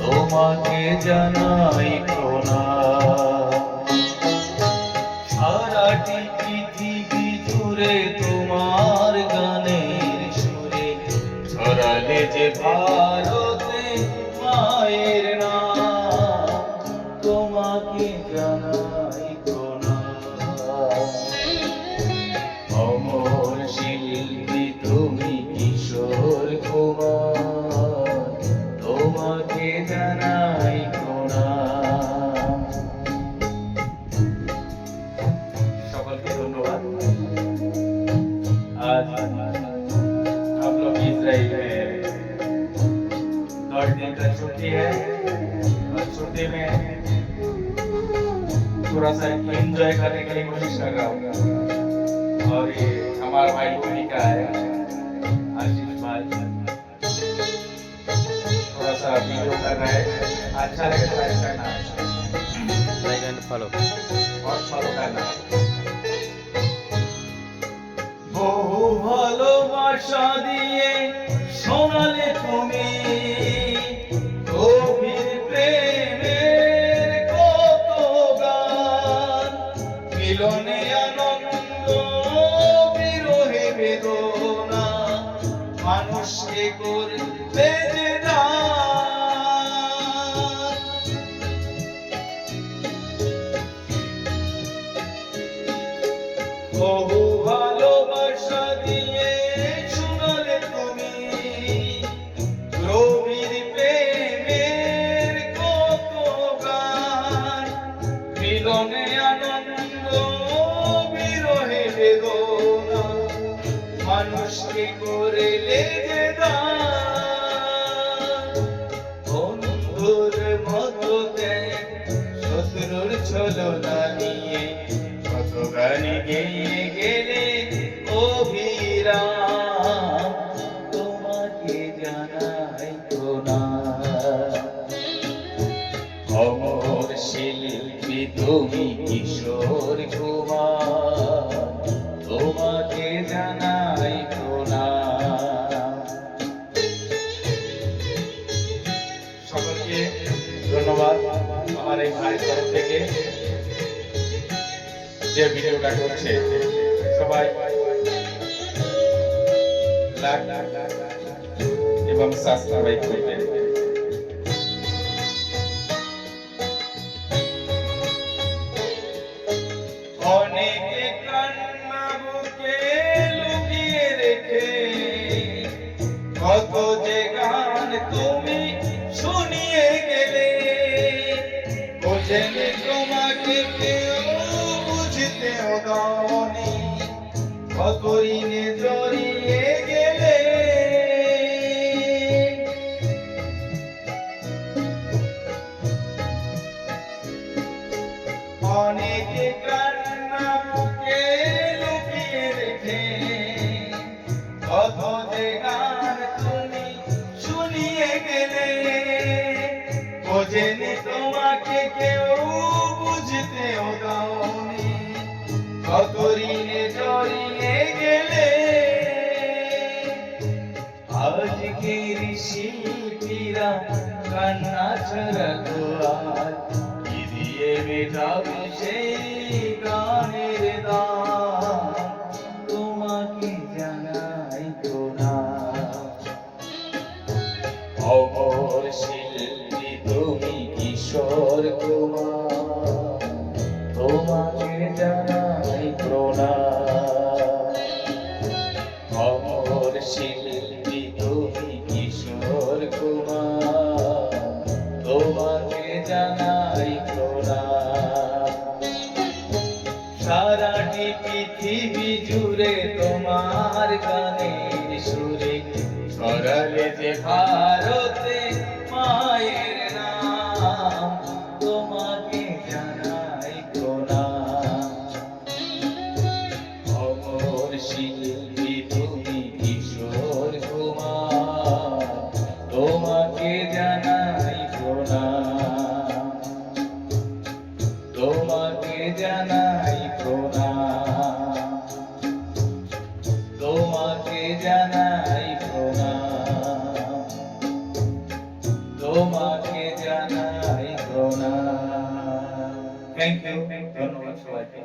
তোমাকে জানাই প্রণাম। সারাটি পৃথিবী জুড়ে তোমার গানের সুরে ছড়ালে যে ভারতে মায়ের নাম, তোমাকে জানাই প্রণাম। অমর শিল্পী তুমি কিশোর কুমার, তোমাকে জানাই প্রণাম। সকলকে ধন্যবাদ। आज हम लोग इजराइल में 10 दिन का छुट्टी है और छुट्टी में थोड़ा सा एंजॉय करने के लिए कोशिश कर रहा हूँ। और ये हमारा भाई वही का है, आशीष भाई, थोड़ा सा वीडियो कर रहा है। अच्छा लगे तो लाइक करना, लाइक एंड फॉलो और फॉलो करना। বহু ভালোবাসা দিয়ে শোনালে তুমি গভীর প্রেমের কত গান, মিলনে আনন্দ বিরহে বেদনা, মানুষকে করলে যে দান। বহু ভালোবাসা দিয়ে শোনালে তুমি গভীর প্রেমের কত গান, মিলনে আনন্দ বিরহে বেদনা, মানুষকে করলে যে দান। বন্ধুর মতো দেয় শত্রুর ছলনা নিয়ে কত গান গেয়ে গেলে অভিরাম, তোমাকে জানাই প্রণাম। অমর শিল্পী তুমি কিশোর কুমার, তোমাকে জানাই প্রণাম। সকলকে ধন্যবাদ আমার এই ভাইয়ের তরফ থেকে যে ভিডিওটা করছে। সবাই লাইক এবং সাবস্ক্রাইব করবেন। অনেকে কান্না বুকে লুকিয়ে রেখে কত যে গান তুমি শুনিয়ে গেলে, বোঝেনি তোমাকে কেউ, বুঝতেও দাওনি, কত ঋণে জড়িয়ে গেলে। অনেকে কান্না বুকে লুকিয়ে রেখে কত যে গান তুমি শুনিয়ে গেলে, বোঝেনি তোমাকে কেউ, বুঝতেও দাওনি, কত ঋণে জড়িয়ে গেলে। আজকের শিল্পীরা কান্না ছাড়া তো আর কি দিয়ে মেটাবে সেই গানের দাম, তোমাকে জানাই প্রণাম। অমর শিল্পী তুমি কিশোর কুমার, তোমাকে জানাই প্রণাম। অমর শিল্পী তুমি কিশোর কুমার, তোমাকে জানাই প্রণাম। সারাটি পৃথিবী জুড়ে তোমার গানের সুরে ছড়ালে যে ভারতে মায়ের নাম, তোমাকে জানাই প্রণাম। অমর শিল্পী তুমি কিশোর কুমার, তোমাকে জানাই প্রণাম। তোমাকে জানাই প্রণাম। তোমাকে জানাই প্রণাম। তোমাকে জানাই প্রণাম। থ্যাংক ইউ, ধন্যবাদ সবাইকে।